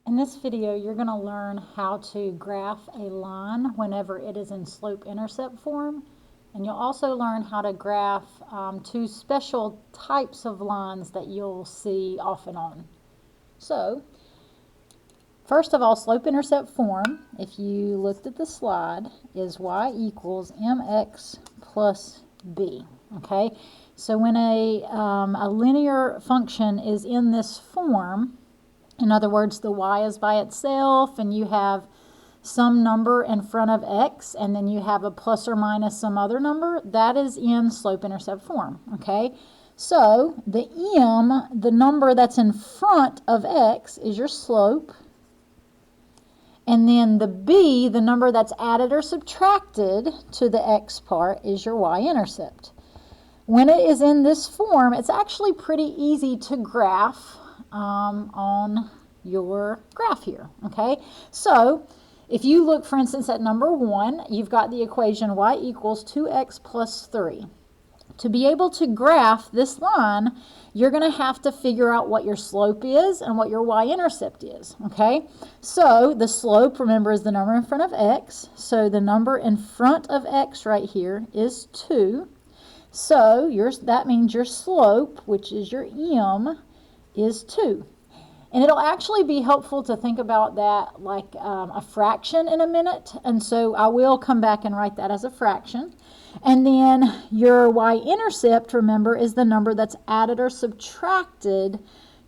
In this video, you're going to learn how to graph a line whenever it is in slope-intercept form. And you'll also learn how to graph two special types of lines that you'll see off and on. So, first of all, slope-intercept form, if you looked at the slide, is y equals mx plus b. Okay? So when a linear function is in this form, in other words, the y is by itself and you have some number in front of x and then you have a plus or minus some other number, that is in slope-intercept form, okay? So the m, the number that's in front of x, is your slope. And then the b, the number that's added or subtracted to the x part, is your y-intercept. When it is in this form, it's actually pretty easy to graph on your graph here, okay? So if you look, for instance, at number 1, you've got the equation y equals 2x plus 3. To be able to graph this line, you're going to have to figure out what your slope is and what your y-intercept is, okay? So the slope, remember, is the number in front of x. So the number in front of x right here is 2. So that means your slope, which is your m, is 2. And it'll actually be helpful to think about that like a fraction in a minute. And so I will come back and write that as a fraction. And then your y-intercept, remember, is the number that's added or subtracted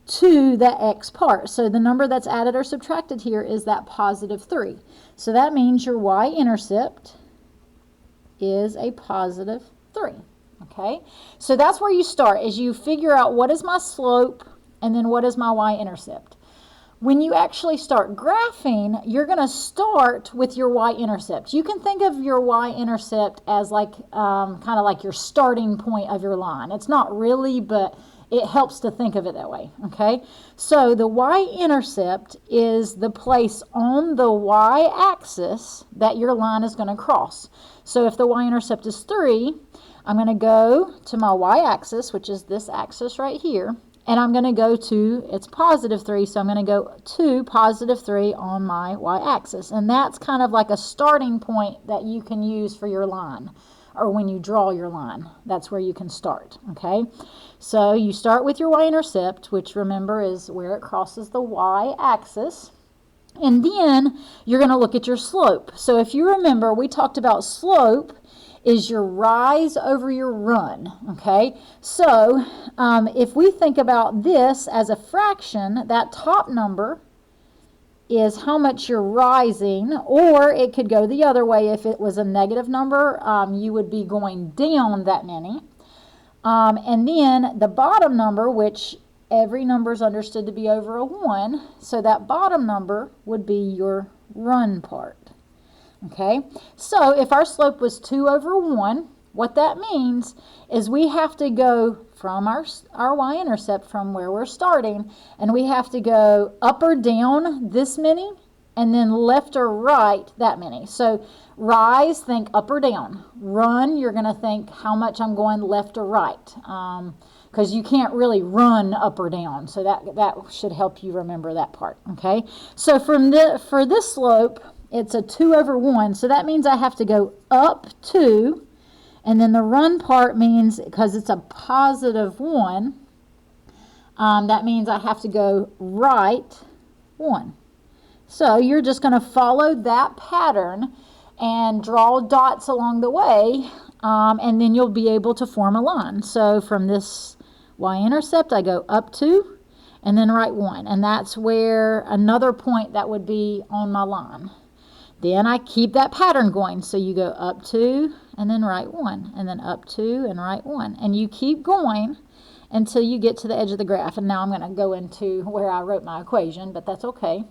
to the x part. So the number that's added or subtracted here is that positive 3. So that means your y-intercept is a positive 3. Okay? So that's where you start, is you figure out what is my slope and then what is my y-intercept. When you actually start graphing, you're going to start with your y-intercept. You can think of your y-intercept as like kind of like your starting point of your line. It's not really, but it helps to think of it that way, okay? So the y-intercept is the place on the y-axis that your line is going to cross. So if the y-intercept is 3, I'm going to go to my y-axis, which is this axis right here, and I'm going to go to, it's positive 3, so I'm going to go to positive 3 on my y-axis. And that's kind of like a starting point that you can use for your line, or when you draw your line. That's where you can start, okay? So you start with your y-intercept, which, remember, is where it crosses the y-axis. And then you're going to look at your slope. So if you remember, we talked about slope is your rise over your run, okay? So if we think about this as a fraction, that top number is how much you're rising, or it could go the other way. If it was a negative number, you would be going down that many. And then the bottom number, which every number is understood to be over a 1, so that bottom number would be your run part. Okay, so if our slope was 2 over 1, what that means is we have to go from our y-intercept from where we're starting, and we have to go up or down this many, and then left or right that many. So rise, think up or down. Run, you're going to think how much I'm going left or right, because you can't really run up or down. So that should help you remember that part. Okay, so for this slope, it's a 2 over 1, so that means I have to go up 2, and then the run part means, because it's a positive 1, that means I have to go right 1. So you're just going to follow that pattern and draw dots along the way, and then you'll be able to form a line. So from this y-intercept, I go up 2, and then right 1, and that's where another point that would be on my line. Then I keep that pattern going. So you go up 2 and then right 1, and then up 2 and right 1. And you keep going until you get to the edge of the graph. And now I'm going to go into where I wrote my equation, but that's okay.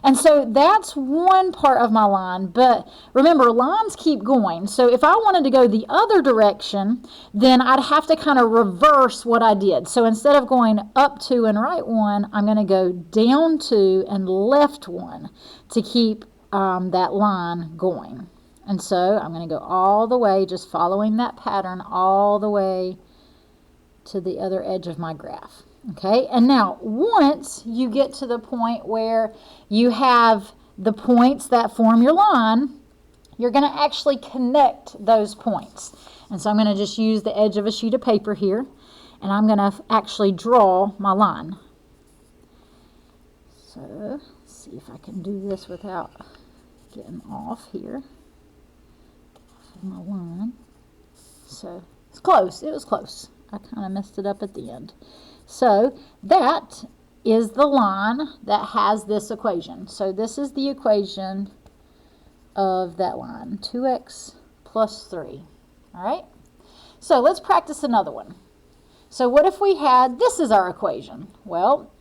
And so that's one part of my line. But remember, lines keep going. So if I wanted to go the other direction, then I'd have to kind of reverse what I did. So instead of going up 2 and right 1, I'm going to go down 2 and left 1 to keep that line going. And so I'm going to go all the way, just following that pattern all the way to the other edge of my graph. Okay, and now once you get to the point where you have the points that form your line, you're going to actually connect those points. And so I'm going to just use the edge of a sheet of paper here, and I'm going to actually draw my line. So let's see if I can do this without getting off here. Off of my line. So it's close. It was close. I kind of messed it up at the end. So that is the line that has this equation. So this is the equation of that line, 2x plus 3. All right? So let's practice another one. So what if we had, this is our equation? Well,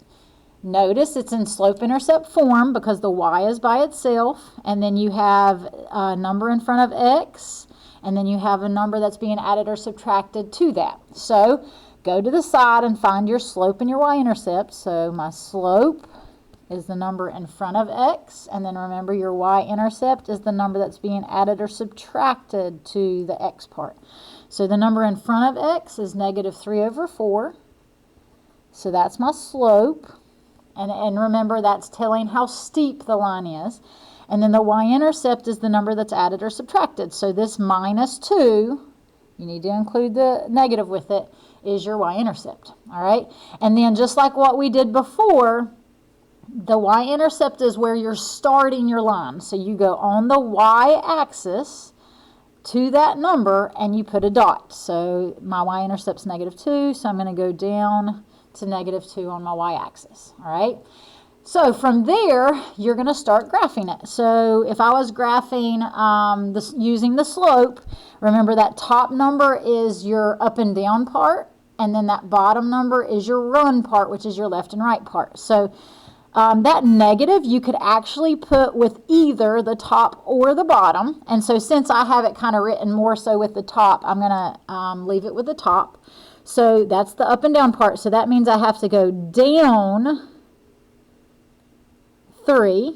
notice it's in slope-intercept form because the y is by itself, and then you have a number in front of x, and then you have a number that's being added or subtracted to that. So go to the side and find your slope and your y-intercept. So my slope is the number in front of x, and then remember your y-intercept is the number that's being added or subtracted to the x part. So the number in front of x is negative 3 over 4. So that's my slope. And remember, that's telling how steep the line is. And then the y-intercept is the number that's added or subtracted. So this minus 2, you need to include the negative with it, is your y-intercept. All right? And then just like what we did before, the y-intercept is where you're starting your line. So you go on the y-axis to that number and you put a dot. So my y-intercept is negative 2, so I'm going to go down to negative 2 on my y-axis. All right? So from there, you're going to start graphing it. So if I was graphing using the slope, remember that top number is your up and down part, and then that bottom number is your run part, which is your left and right part. So that negative you could actually put with either the top or the bottom. And so since I have it kind of written more so with the top, I'm going to leave it with the top. So that's the up and down part. So that means I have to go down 3,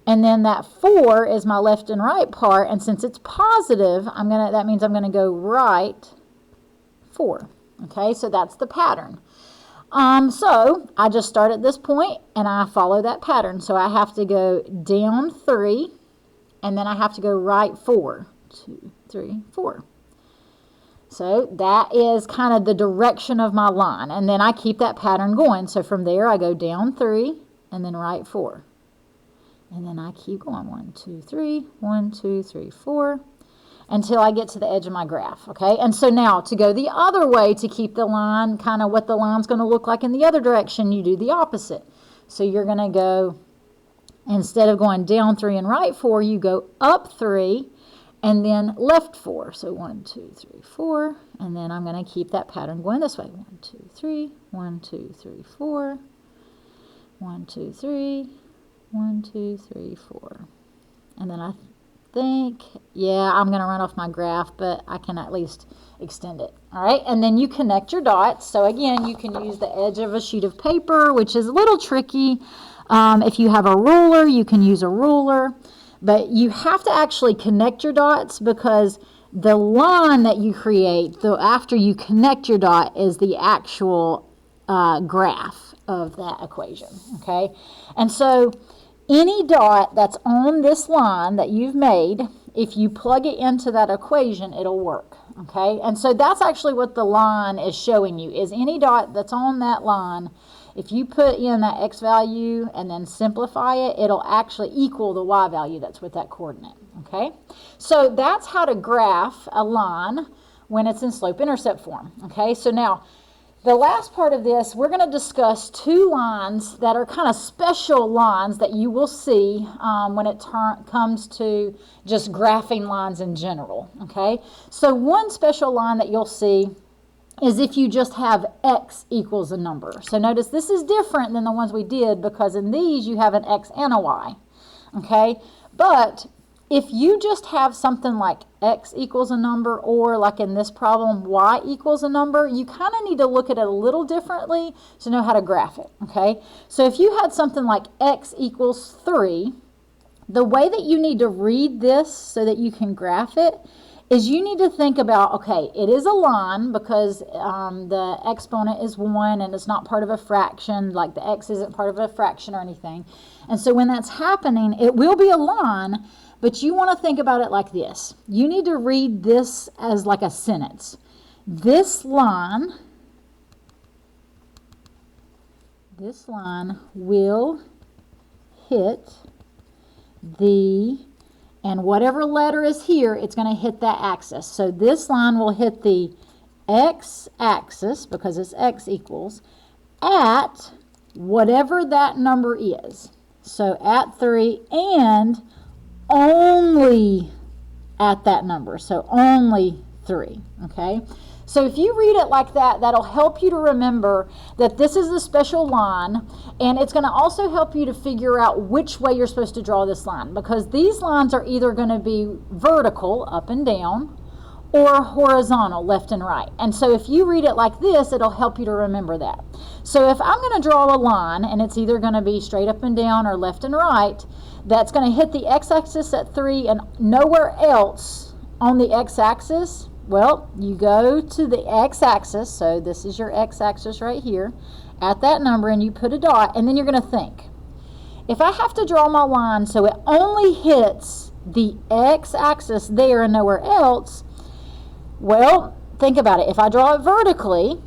and then that 4 is my left and right part, and since it's positive, that means I'm gonna go right 4. Okay, so that's the pattern. So I just start at this point and I follow that pattern. So I have to go down 3, and then I have to go right 4. 2, 3, 4. So that is kind of the direction of my line, and then I keep that pattern going. So from there I go down 3 and then right 4, and then I keep going 1, 2, 3, 1, 2, 3, 4 until I get to the edge of my graph. Okay, and so now to go the other way, to keep the line kind of what the line's going to look like in the other direction, you do the opposite. So you're going to go, instead of going down 3 and right 4, you go up 3 and then left 4. So 1, 2, 3, 4, and then I'm going to keep that pattern going this way. 1, 2, 3, 1, 2, 3, 4, 1, 2, 3, 1, 2, 3, 4. And then I think, yeah, I'm going to run off my graph, but I can at least extend it. All right, and then you connect your dots. So again, you can use the edge of a sheet of paper, which is a little tricky. If you have a ruler, you can use a ruler. But you have to actually connect your dots, because the line that you create, after you connect your dot, is the actual graph of that equation. Okay, and so any dot that's on this line that you've made, if you plug it into that equation, it'll work. Okay, and so that's actually what the line is showing you, is any dot that's on that line, if you put in that x value and then simplify it, it'll actually equal the y value that's with that coordinate. Okay, so that's how to graph a line when it's in slope-intercept form. Okay, so now the last part of this, we're going to discuss two lines that are kind of special lines that you will see when it comes to just graphing lines in general. Okay, so one special line that you'll see is if you just have x equals a number. So notice this is different than the ones we did, because in these you have an x and a y. Okay, but if you just have something like x equals a number, or like in this problem, y equals a number, you kind of need to look at it a little differently to know how to graph it. Okay, so if you had something like x equals 3, the way that you need to read this so that you can graph it is you need to think about, okay, it is a line because the exponent is 1 and it's not part of a fraction, like the x isn't part of a fraction or anything. And so when that's happening, it will be a line, but you want to think about it like this. You need to read this as like a sentence. This line will hit the, and whatever letter is here, it's going to hit that axis. So this line will hit the x-axis, because it's x equals, at whatever that number is. So at 3 and only at that number. So only 3, okay? So if you read it like that, that'll help you to remember that this is a special line, and it's going to also help you to figure out which way you're supposed to draw this line, because these lines are either going to be vertical, up and down, or horizontal, left and right. And so if you read it like this, it'll help you to remember that. So if I'm going to draw a line, and it's either going to be straight up and down or left and right, that's going to hit the x-axis at 3 and nowhere else on the x-axis, well, you go to the x-axis, so this is your x-axis right here, at that number, and you put a dot, and then you're going to think, if I have to draw my line so it only hits the x-axis there and nowhere else, well, think about it. If I draw it vertically,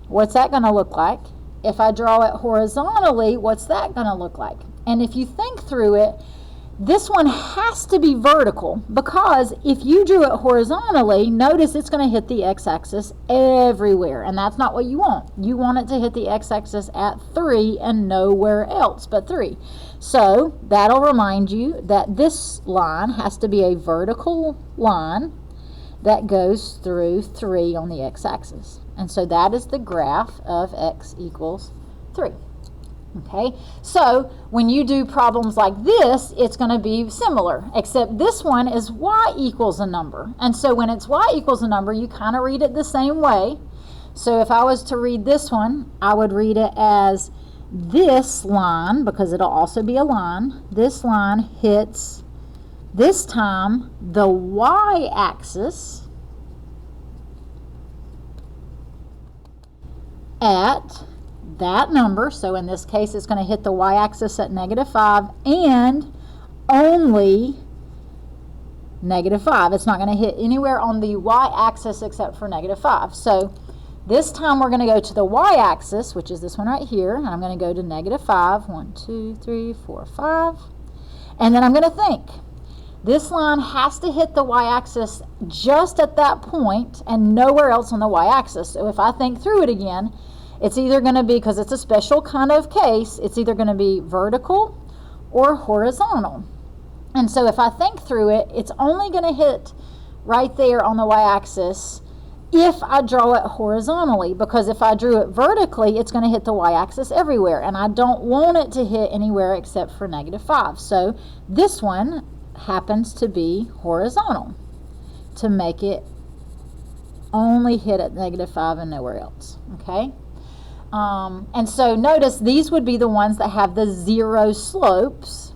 what's that going to look like? If I draw it horizontally, what's that going to look like? And if you think through it, this one has to be vertical, because if you drew it horizontally, notice it's going to hit the x-axis everywhere, and that's not what you want. You want it to hit the x-axis at 3 and nowhere else but 3. So that'll remind you that this line has to be a vertical line that goes through 3 on the x-axis. And so that is the graph of x equals 3. Okay, so when you do problems like this, it's going to be similar, except this one is y equals a number. And so when it's y equals a number, you kind of read it the same way. So if I was to read this one, I would read it as this line, because it'll also be a line. This line hits, this time, the y-axis at that number. So in this case, it's going to hit the y-axis at -5 and only -5. It's not going to hit anywhere on the y-axis except for -5. So this time we're going to go to the y-axis, which is this one right here, and I'm going to go to -5. 1, 2, 3, 4, 5. And then I'm going to think, this line has to hit the y-axis just at that point and nowhere else on the y-axis. So if I think through it again, it's either going to be, because it's a special kind of case, it's either going to be vertical or horizontal. And so if I think through it, it's only going to hit right there on the y-axis if I draw it horizontally, because if I drew it vertically, it's going to hit the y-axis everywhere, and I don't want it to hit anywhere except for -5. So this one happens to be horizontal to make it only hit at -5 and nowhere else. Okay? And so notice these would be the ones that have the 0 slopes,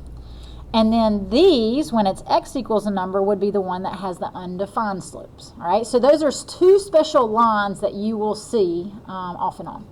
and then these, when it's x equals a number, would be the one that has the undefined slopes. All right, so those are 2 special lines that you will see off and on.